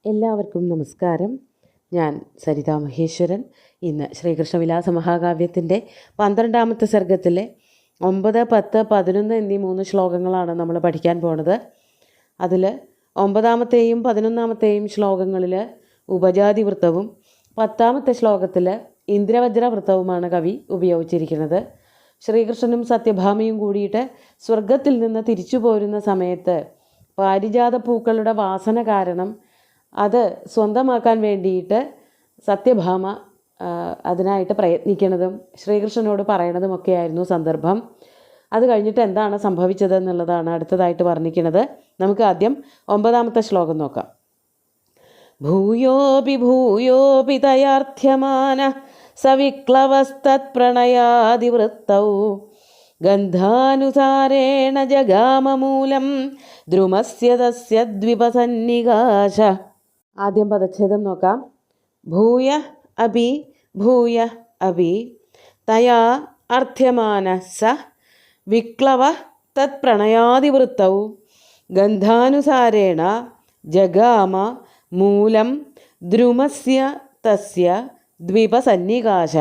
എല്ലാവർക്കും നമസ്കാരം. ഞാൻ സരിത മഹേശ്വരൻ. ഇന്ന് ശ്രീകൃഷ്ണവിലാസ മഹാകാവ്യത്തിൻ്റെ 12ാമത്തെ സർഗത്തിലെ 9, 10, 11 എന്നീ 3 ശ്ലോകങ്ങളാണ് നമ്മൾ പഠിക്കാൻ പോണത്. അതിൽ 9ാമത്തെയും 11ാമത്തെയും ശ്ലോകങ്ങളിൽ ഉപജാതി വൃത്തവും 10ാമത്തെ ശ്ലോകത്തിൽ ഇന്ദ്രവജ്ര വൃത്തവുമാണ് കവി ഉപയോഗിച്ചിരിക്കുന്നത്. ശ്രീകൃഷ്ണനും സത്യഭാമയും കൂടിയിട്ട് സ്വർഗത്തിൽ നിന്ന് തിരിച്ചു പോരുന്ന സമയത്ത് പാരിജാത പൂക്കളുടെ വാസന കാരണം അത് സ്വന്തമാക്കാൻ വേണ്ടിയിട്ട് സത്യഭാമ അതിനായിട്ട് പ്രയത്നിക്കുന്നതും ശ്രീകൃഷ്ണനോട് പറയണതുമൊക്കെയായിരുന്നു സന്ദർഭം. അത് കഴിഞ്ഞിട്ട് എന്താണ് സംഭവിച്ചതെന്നുള്ളതാണ് അടുത്തതായിട്ട് വർണ്ണിക്കുന്നത്. നമുക്ക് ആദ്യം 9ാമത്തെ ശ്ലോകം നോക്കാം. ഭൂയോപി ഭൂയോപി തയാർത്ഥ്യമാന സവിക്ലവസ്തത്പ്രണയാദിവൃത്തൗ ഗന്ധാനുസാരേണ ജഗാമമൂലം ദ്രുമസ്യ തസ്യ ദ്വിപസന്നികാശ. ആദ്യം പദച്ഛേദം നോക്കാം. ഭൂയ അപി ഭൂയ അപി തയാ അർത്ഥ്യമാന സ വിക്ലവ തത്പ്രണയാദിവൃത്തൗ ഗന്ധാനുസാരേണ ജഗാമ മൂലം ദ്രുമസ്യ തസ്യ ദ്വിപസന്നികാശ.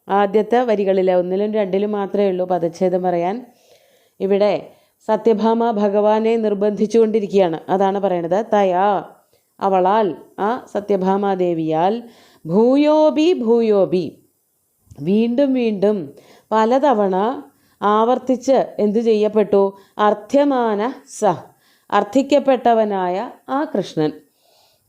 ആദ്യത്തെ വരികളിൽ 1ലും 2ലും മാത്രമേ ഉള്ളൂ പദച്ഛേദം പറയാൻ. ഇവിടെ സത്യഭാമ ഭഗവാനെ നിർബന്ധിച്ചു കൊണ്ടിരിക്കുകയാണ്. അതാണ് പറയണത്. തയാ അവളാൽ, ആ സത്യഭാമാദേവിയാൽ, ഭൂയോബി ഭൂയോബി വീണ്ടും വീണ്ടും പലതവണ ആവർത്തിച്ച് എന്തു ചെയ്യപ്പെട്ടു? അർത്ഥ്യമാന സ അർത്ഥിക്കപ്പെട്ടവനായ ആ കൃഷ്ണൻ.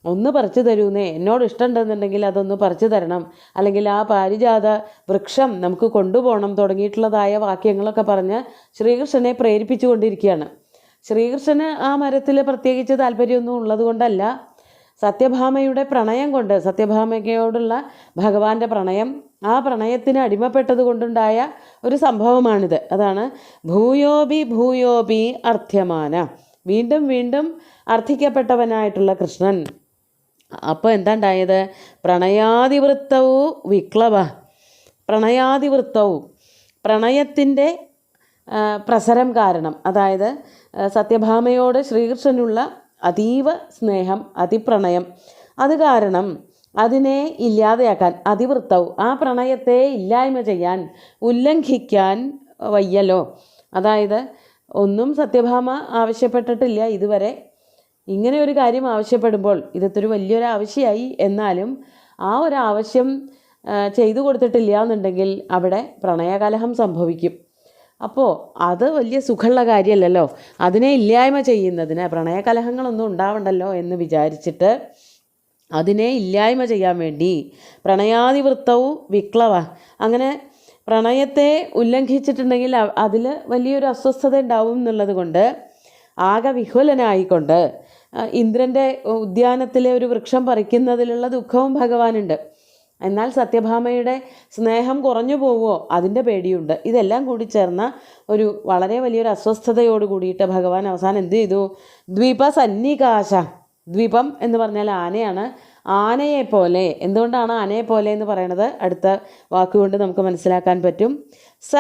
ഒന്ന് പറിച്ചു തരൂന്നേ, എന്നോട് ഇഷ്ടമുണ്ടെന്നുണ്ടെങ്കിൽ അതൊന്ന് പറിച്ചു തരണം, അല്ലെങ്കിൽ ആ പാരിജാത വൃക്ഷം നമുക്ക് കൊണ്ടുപോകണം തുടങ്ങിയിട്ടുള്ളതായ വാക്യങ്ങളൊക്കെ പറഞ്ഞ് ശ്രീകൃഷ്ണനെ പ്രേരിപ്പിച്ചു കൊണ്ടിരിക്കുകയാണ്. ശ്രീകൃഷ്ണന് ആ മരത്തിൽ പ്രത്യേകിച്ച് താല്പര്യമൊന്നും ഉള്ളത് കൊണ്ടല്ല, സത്യഭാമയുടെ പ്രണയം കൊണ്ട്, സത്യഭാമയോടുള്ള ഭഗവാന്റെ പ്രണയം, ആ പ്രണയത്തിന് അടിമപ്പെട്ടത് കൊണ്ടുണ്ടായ ഒരു സംഭവമാണിത്. അതാണ് ഭൂയോബി ഭൂയോബി അർത്ഥ്യമാന, വീണ്ടും വീണ്ടും അർത്ഥിക്കപ്പെട്ടവനായിട്ടുള്ള കൃഷ്ണൻ. അപ്പോൾ എന്താ ഉണ്ടായത്? പ്രണയാതിവൃത്തവും വിക്ലവ. പ്രണയാതിവൃത്തവും പ്രണയത്തിൻ്റെ പ്രസരം കാരണം, അതായത് സത്യഭാമയോട് ശ്രീകൃഷ്ണനുള്ള അതീവ സ്നേഹം, അതിപ്രണയം, അത് കാരണം അതിനെ ഇല്ലാതെയാക്കാൻ, അതിവൃത്തവും ആ പ്രണയത്തെ ഇല്ലായ്മ ചെയ്യാൻ, ഉല്ലംഘിക്കാൻ വയ്യല്ലോ. അതായത് ഒന്നും സത്യഭാമ ആവശ്യപ്പെട്ടിട്ടില്ല ഇതുവരെ. ഇങ്ങനെ ഒരു കാര്യം ആവശ്യപ്പെടുമ്പോൾ ഇതൊരു വലിയൊരു ആവശ്യമായി, എന്നാലും ആ ഒരു ആവശ്യം ചെയ്തു കൊടുത്തിട്ടില്ല എന്നുണ്ടെങ്കിൽ അവിടെ പ്രണയകലഹം സംഭവിക്കും. അപ്പോൾ അത് വലിയ സുഖമുള്ള കാര്യമല്ലല്ലോ. അതിനെ ഇല്ലായ്മ ചെയ്യുന്നതിന്, പ്രണയകലഹങ്ങളൊന്നും ഉണ്ടാവണ്ടല്ലോ എന്ന് വിചാരിച്ചിട്ട് അതിനെ ഇല്ലായ്മ ചെയ്യാൻ വേണ്ടി പ്രണയാതിവൃത്തവും വിക്ലവ, അങ്ങനെ പ്രണയത്തെ ഉല്ലംഘിച്ചിട്ടുണ്ടെങ്കിൽ അതിൽ വലിയൊരു അസ്വസ്ഥത ഉണ്ടാവും എന്നുള്ളത് കൊണ്ട് ആകെ വിഹ്വലനായിക്കൊണ്ട് ഇന്ദ്രൻ്റെ ഉദ്യാനത്തിലെ ഒരു വൃക്ഷം പറിക്കുന്നതിലുള്ള ദുഃഖവും ഭഗവാനുണ്ട്. എന്നാൽ സത്യഭാമയുടെ സ്നേഹം കുറഞ്ഞു പോവുമോ അതിൻ്റെ പേടിയുണ്ട്. ഇതെല്ലാം കൂടി ചേർന്ന ഒരു വളരെ വലിയൊരു അസ്വസ്ഥതയോട് കൂടിയിട്ട് ഭഗവാൻ അവസാനം എന്ത് ചെയ്തു? ദ്വിപസന്നികാശ. ദ്വിപം എന്ന് പറഞ്ഞാൽ ആനയാണ്. ആനയെപ്പോലെ. എന്തുകൊണ്ടാണ് ആനയെപ്പോലെ എന്ന് പറയണത്? അടുത്ത വാക്കുകൊണ്ട് നമുക്ക് മനസ്സിലാക്കാൻ പറ്റും. സ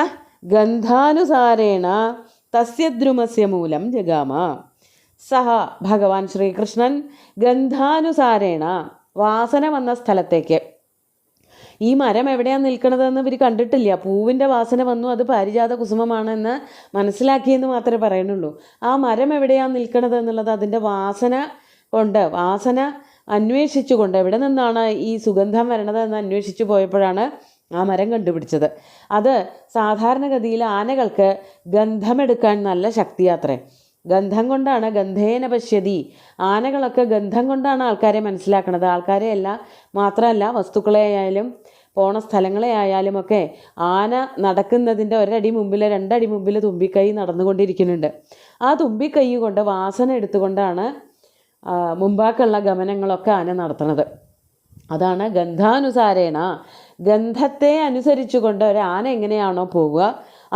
ഗന്ധാനുസാരേണ തസ്യ ദ്രുമസ്യ മൂലം ജഗാമ. സഹ ഭഗവാൻ ശ്രീകൃഷ്ണൻ ഗന്ധാനുസാരേണ വാസന വന്ന സ്ഥലത്തേക്ക്. ഈ മരം എവിടെയാണ് നിൽക്കണതെന്ന് ഇവർ കണ്ടിട്ടില്ല. പൂവിൻ്റെ വാസന വന്നു, അത് പാരിജാത കുസുമമാണെന്ന് മനസ്സിലാക്കിയെന്ന് മാത്രമേ പറയുന്നുള്ളൂ. ആ മരം എവിടെയാണ് നിൽക്കണത് എന്നുള്ളത് അതിൻ്റെ വാസന കൊണ്ട്, വാസന അന്വേഷിച്ചുകൊണ്ട്, എവിടെ നിന്നാണ് ഈ സുഗന്ധം വരണത് എന്ന് അന്വേഷിച്ചു പോയപ്പോഴാണ് ആ മരം കണ്ടുപിടിച്ചത്. അത് സാധാരണഗതിയിൽ ആനകൾക്ക് ഗന്ധമെടുക്കാൻ നല്ല ശക്തിയാത്രേ. ഗന്ധം കൊണ്ടാണ്, ഗന്ധേന പശ്യതി, ആനകളൊക്കെ ഗന്ധം കൊണ്ടാണ് ആൾക്കാരെ മനസ്സിലാക്കണത്. ആൾക്കാരെ അല്ല, മാത്രമല്ല വസ്തുക്കളെ ആയാലും പോണ സ്ഥലങ്ങളെ ആയാലും ഒക്കെ ആന നടക്കുന്നതിൻ്റെ 1 അടി മുമ്പിൽ 2 അടി മുമ്പിൽ തുമ്പിക്കൈ നടന്നുകൊണ്ടിരിക്കുന്നുണ്ട്. ആ തുമ്പിക്കൈ കൊണ്ട് വാസന എടുത്തുകൊണ്ടാണ് മുമ്പാക്കുള്ള ഗമനങ്ങളൊക്കെ ആന നടത്തുന്നത്. അതാണ് ഗന്ധാനുസാരേണ. ഗന്ധത്തെ അനുസരിച്ചുകൊണ്ട് ഒരു ആന എങ്ങനെയാണോ പോവുക,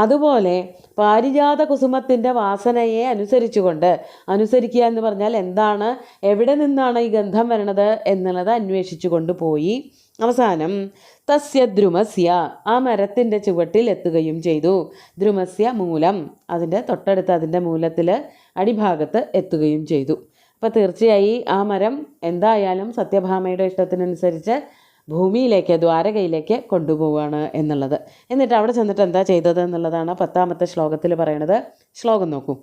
അതുപോലെ പാരിജാത കുസുമത്തിൻ്റെ വാസനയെ അനുസരിച്ചുകൊണ്ട്, അനുസരിക്കുക എന്ന് പറഞ്ഞാൽ എന്താണ്, എവിടെ നിന്നാണ് ഈ ഗന്ധം വരണത് എന്നുള്ളത് അന്വേഷിച്ചു കൊണ്ടുപോയി അവസാനം തസ്യ ദ്രുമസ്യ ആ മരത്തിൻ്റെ ചുവട്ടിൽ എത്തുകയും ചെയ്തു. ദ്രുമസ്യ മൂലം, അതിൻ്റെ തൊട്ടടുത്ത് അതിൻ്റെ മൂലത്തിൽ അടിഭാഗത്ത് എത്തുകയും ചെയ്തു. അപ്പോൾ തീർച്ചയായി ആ മരം എന്തായാലും സത്യഭാമയുടെ ഇഷ്ടത്തിനനുസരിച്ച് ഭൂമിയിലേക്ക്, ദ്വാരകയിലേക്ക് കൊണ്ടുപോവുകയാണ് എന്നുള്ളത്. എന്നിട്ട് അവിടെ ചെന്നിട്ട് എന്താ ചെയ്തത് എന്നുള്ളതാണ് 10ാമത്തെ ശ്ലോകത്തിൽ പറയണത്. ശ്ലോകം നോക്കൂ.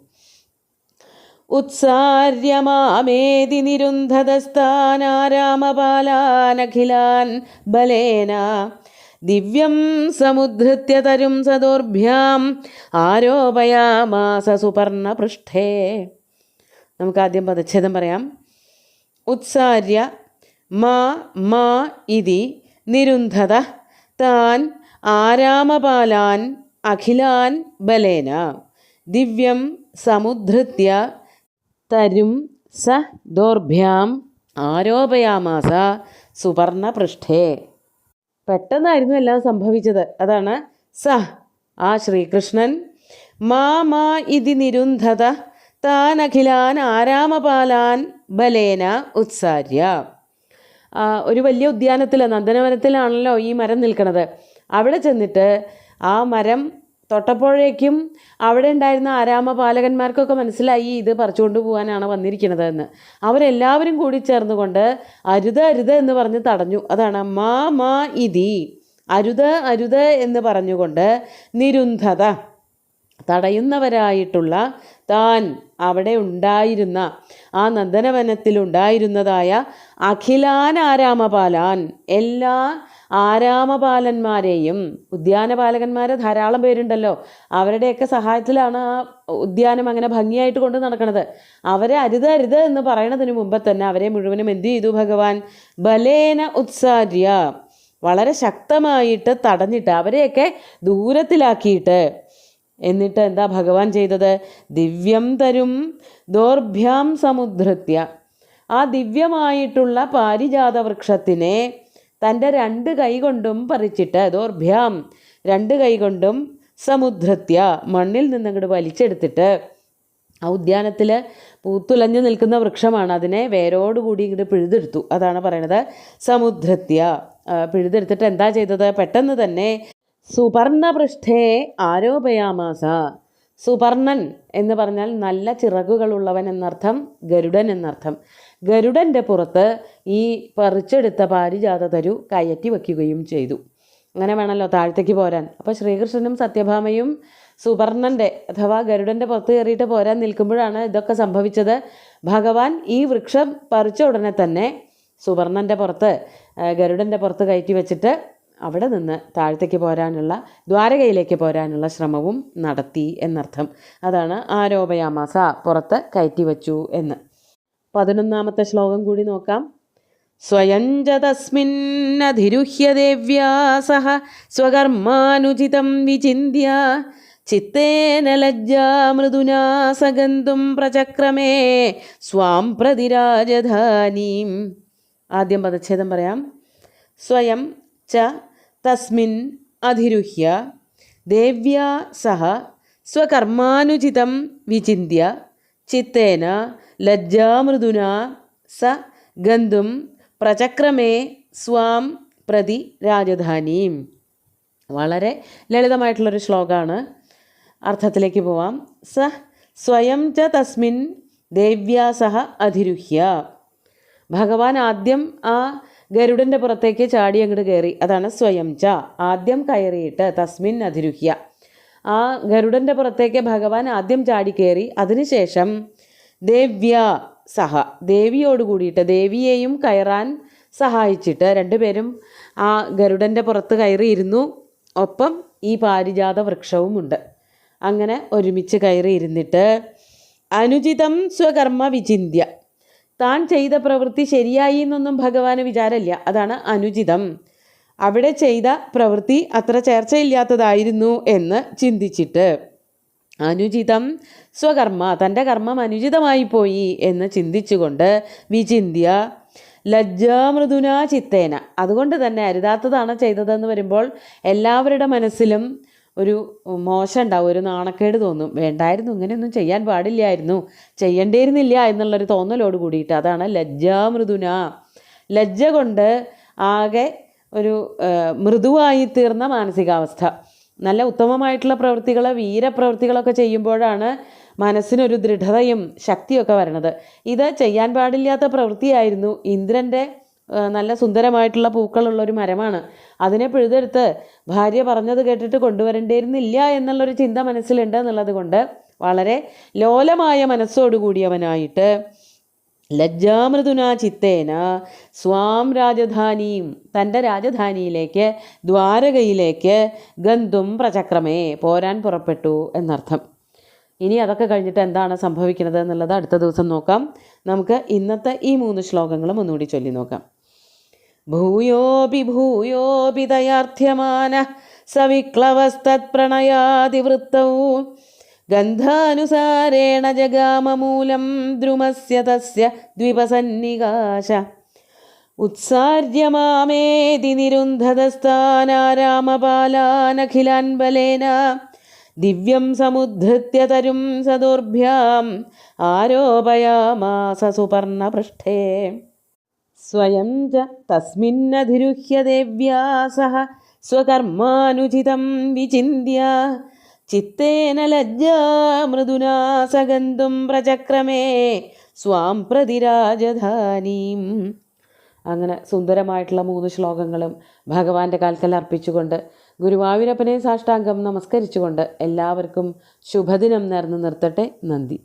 ഉത്സാര്യമാമേതി നിരുന്ധതസ്ഥാനാരാമപാലാനഖിലാൻ ബലേന ദിവ്യം സമുദ്ധൃത്യ തരും സദോർഭ്യാം ആരോപയാമാസ സുപർണപൃഷ്ഠേ. നമുക്ക് ആദ്യം പദച്ഛേദം പറയാം. ഉത്സാര്യ മാ ഇതി നിരുന്ധത താൻ ആരാമപാലാൻ അഖിലാൻ ബലേന ദിവ്യം സമുദ്ധൃത്യ തരും സ ദോർഭ്യാം ആരോപയാമാസ സുപർണപൃഷ്ഠേ. പെട്ടെന്നായിരുന്നു എല്ലാം സംഭവിച്ചത്. അതാണ് സ ആ ശ്രീകൃഷ്ണൻ മാ ഇതി നിരുന്ധത താൻ അഖിലാൻ ആരാമപാലാൻ ബലേന ഉത്സാര്യ. ഒരു വലിയ ഉദ്യാനത്തിൽ, നന്ദനവനത്തിലാണല്ലോ ഈ മരം നിൽക്കുന്നത്. അവിടെ ചെന്നിട്ട് ആ മരം തൊട്ടപ്പോഴേക്കും അവിടെ ഉണ്ടായിരുന്ന ആരാമപാലകന്മാർക്കൊക്കെ മനസ്സിലായി ഇത് പറിച്ചുകൊണ്ട് പോകാനാണ് വന്നിരിക്കുന്നത് എന്ന്. അവരെല്ലാവരും കൂടി ചേർന്നുകൊണ്ട് അരുത് അരുത് എന്ന് പറഞ്ഞ് തടഞ്ഞു. അതാണ് മാ ഇതി, അരുത് അരുത് എന്ന് പറഞ്ഞുകൊണ്ട് നിരുന്ധത തടയുന്നവരായിട്ടുള്ള താൻ അവിടെ ഉണ്ടായിരുന്ന ആ നന്ദനവനത്തിലുണ്ടായിരുന്നതായ അഖിലാൻ ആരാമപാലാൻ എല്ലാ ആരാമപാലന്മാരെയും, ഉദ്യാനപാലകന്മാർ ധാരാളം പേരുണ്ടല്ലോ, അവരുടെയൊക്കെ സഹായത്തിലാണ് ആ ഉദ്യാനം അങ്ങനെ ഭംഗിയായിട്ട് കൊണ്ട് നടക്കുന്നത്. അവരെ അരുത് അരുത് എന്ന് പറയണതിന് മുമ്പ് തന്നെ അവരെ മുഴുവനും എന്ത് ചെയ്തു ഭഗവാൻ? ബലേന ഉത്സാര്യ, വളരെ ശക്തമായിട്ട് തടഞ്ഞിട്ട് അവരെയൊക്കെ ദൂരത്തിലാക്കിയിട്ട്. എന്നിട്ട് എന്താ ഭഗവാൻ ചെയ്തത്? ദിവ്യം തരും ദോർഭ്യാം സമുദ്ധൃത്യ, ആ ദിവ്യമായിട്ടുള്ള പാരിജാത വൃക്ഷത്തിനെ തൻ്റെ 2 കൈ കൊണ്ടും പറിച്ചിട്ട്, ദോർഭ്യാം 2 കൈ കൊണ്ടും സമുദ്ധൃത്യ മണ്ണിൽ നിന്നങ്ങോട്ട് വലിച്ചെടുത്തിട്ട്, ആ ഉദ്യാനത്തിൽ പൂത്തുലഞ്ഞു നിൽക്കുന്ന വൃക്ഷമാണ്, അതിനെ വേരോടുകൂടി ഇങ്ങോട്ട് പിഴുതെടുത്തു. അതാണ് പറയണത് സമുദ്ധൃത്യ. പിഴുതെടുത്തിട്ട് എന്താ ചെയ്തത്? പെട്ടെന്ന് തന്നെ സുപർണപൃഷ്ഠേ ആരോപയാമാസ. സുപർണൻ എന്ന് പറഞ്ഞാൽ നല്ല ചിറകുകളുള്ളവൻ എന്നർത്ഥം, ഗരുഡൻ എന്നർത്ഥം. ഗരുഡൻ്റെ പുറത്ത് ഈ പറിച്ചെടുത്ത പാരിജാത തരു കയറ്റി വയ്ക്കുകയും ചെയ്തു. അങ്ങനെ വേണമല്ലോ താഴത്തേക്ക് പോരാൻ. അപ്പോൾ ശ്രീകൃഷ്ണനും സത്യഭാമയും സുപർണൻ്റെ അഥവാ ഗരുഡൻ്റെ പുറത്ത് കയറിയിട്ട് പോരാൻ നിൽക്കുമ്പോഴാണ് ഇതൊക്കെ സംഭവിച്ചത്. ഭഗവാൻ ഈ വൃക്ഷം പറിച്ച ഉടനെ തന്നെ സുപർണൻ്റെ പുറത്ത്, ഗരുഡൻ്റെ പുറത്ത് കയറ്റി വെച്ചിട്ട് അവിടെ നിന്ന് താഴത്തേക്ക് പോരാനുള്ള, ദ്വാരകയിലേക്ക് പോരാനുള്ള ശ്രമവും നടത്തി എന്നർത്ഥം. അതാണ് ആരോപയാമാസ, പുറത്ത് കയറ്റി വച്ചു എന്ന്. 11ാമത്തെ ശ്ലോകം കൂടി നോക്കാം. സ്വയം ച തസ്മിന്നധിരുഹ്യ ദേവ്യാ സഹ സ്വകർമാനുചിതം വിചിന്യ ചിത്തേന ലജ്ജാ മൃദുനാ സഗന്തും പ്രചക്രമേ സ്വാം പ്രതി രാജധാനീം. ആദ്യം പദച്ഛേദം പറയാം. സ്വയം ച തസ്മിൻ അധിരുഹ്യ ദേവ്യാ സഹ സ്വകർമാനുചിതം വിചിന്യ ചിത്തേന ലജ്ജാമൃദുനാ സ ഗന്തും പ്രചക്രമേ സ്വാം പ്രതി രാജധാനീം. വളരെ ലളിതമായിട്ടുള്ളൊരു ശ്ലോകമാണ്. അർത്ഥത്തിലേക്ക് പോവാം. സ സ്വയം ച തസ്മിൻ ദേവ്യാ സഹ അധിരുഹ്യ. ഭഗവാൻ ആദ്യം ആ ഗരുഡൻ്റെ പുറത്തേക്ക് ചാടി അങ്ങോട്ട് കയറി. അതാണ് സ്വയം ച, ആദ്യം കയറിയിട്ട് തസ്മിൻ അധിരുഹ്യ. ആ ഗരുഡൻ്റെ പുറത്തേക്ക് ഭഗവാൻ ആദ്യം ചാടി കയറി. അതിനുശേഷം ദേവ്യ സഹ, ദേവിയോട് കൂടിയിട്ട്, ദേവിയെയും കയറാൻ സഹായിച്ചിട്ട് 2 പേരും ആ ഗരുഡൻ്റെ പുറത്ത് കയറിയിരുന്നു. ഒപ്പം ഈ പാരിജാത വൃക്ഷവുമുണ്ട്. അങ്ങനെ ഒരുമിച്ച് കയറിയിരുന്നിട്ട് അനുചിതം സ്വകർമ്മ വിചിന്യ, താൻ ചെയ്ത പ്രവൃത്തി ശരിയായി എന്നൊന്നും ഭഗവാന് വിചാരമില്ല. അതാണ് അനുചിതം. അവിടെ ചെയ്ത പ്രവൃത്തി അത്ര ചേർച്ചയില്ലാത്തതായിരുന്നു എന്ന് ചിന്തിച്ചിട്ട്, അനുചിതം സ്വകർമ്മ, തൻ്റെ കർമ്മം അനുചിതമായി പോയി എന്ന് ചിന്തിച്ചുകൊണ്ട് വിചിന്യ ലജ്ജാമൃദുനാ ചിത്തേന, അതുകൊണ്ട് തന്നെ അരുതാത്തതാണ് ചെയ്തതെന്ന് വരുമ്പോൾ എല്ലാവരുടെ മനസ്സിലും ഒരു മോശം ഉണ്ടാവും, ഒരു നാണക്കേട് തോന്നും. വേണ്ടായിരുന്നു, ഇങ്ങനെയൊന്നും ചെയ്യാൻ പാടില്ലായിരുന്നു, ചെയ്യേണ്ടിയിരുന്നില്ല എന്നുള്ളൊരു തോന്നലോട് കൂടിയിട്ട്. അതാണ് ലജ്ജാമൃദുന. ലജ്ജ കൊണ്ട് ആകെ ഒരു മൃദുവായി തീർന്ന മാനസികാവസ്ഥ. നല്ല ഉത്തമമായിട്ടുള്ള പ്രവൃത്തികൾ, വീരപ്രവൃത്തികളൊക്കെ ചെയ്യുമ്പോഴാണ് മനസ്സിനൊരു ദൃഢതയും ശക്തിയൊക്കെ വരണത്. ഇത് ചെയ്യാൻ പാടില്ലാത്ത പ്രവൃത്തിയായിരുന്നു. ഇന്ദ്രൻ്റെ നല്ല സുന്ദരമായിട്ടുള്ള പൂക്കളുള്ളൊരു മരമാണ്. അതിനെ പിഴുതെടുത്ത് ഭാര്യ പറഞ്ഞത് കേട്ടിട്ട് കൊണ്ടുവരേണ്ടിയിരുന്നില്ല എന്നുള്ളൊരു ചിന്ത മനസ്സിലുണ്ട് എന്നുള്ളത് കൊണ്ട് വളരെ ലോലമായ മനസ്സോടുകൂടിയവനായിട്ട് ലജ്ജാമൃദുനാ ചിത്തേന സ്വാം രാജധാനിയും തൻ്റെ രാജധാനിയിലേക്ക് ദ്വാരകയിലേക്ക് ഗന്ധും പ്രചക്രമേ പോരാൻ പുറപ്പെട്ടു എന്നർത്ഥം. ഇനി അതൊക്കെ കഴിഞ്ഞിട്ട് എന്താണ് സംഭവിക്കുന്നത് എന്നുള്ളത് അടുത്ത ദിവസം നോക്കാം. നമുക്ക് ഇന്നത്തെ ഈ 3 ശ്ലോകങ്ങളും ഒന്നുകൂടി ചൊല്ലി നോക്കാം. ഭൂയോപി ദയാർത്ഥ്യമാന സവിക്ലവസ്തത്പ്രണയാതിവൃത്തൗ ഗന്ധാനുസാരേണ ജഗാമമൂലം ദ്രുമസ്യ തസ്യ ദ്വിപസന്നികാശ ഉത്സാര്യമാമേതി നിരുന്ധതസ്ഥാനാരാമപാലാനഖിലാൻ ബലേന ദിവ്യം സമുദ്ധൃത്യ തരും സദുർഭ്യാം ആരോപയാമാസ സുപർണപൃഷ്ഠേ സ്വയം ച തസ്മിന്നധിരുഹ്യ ദേവ്യാ സഹ സ്വകർമാനുചിതം വിചിന്യ ചിത്തേന ലജ്ജാ മൃദുനാ സഗന്ധും പ്രചക്രമേ സ്വാം പ്രതി രാജധാനീം. അങ്ങനെ സുന്ദരമായിട്ടുള്ള 3 ശ്ലോകങ്ങളും ഭഗവാന്റെ കാൽക്കൽ അർപ്പിച്ചുകൊണ്ട് ഗുരുവായൂരപ്പനെ സാഷ്ടാംഗം നമസ്കരിച്ചുകൊണ്ട് എല്ലാവർക്കും ശുഭദിനം നേർന്നു നിർത്തട്ടെ. നന്ദി.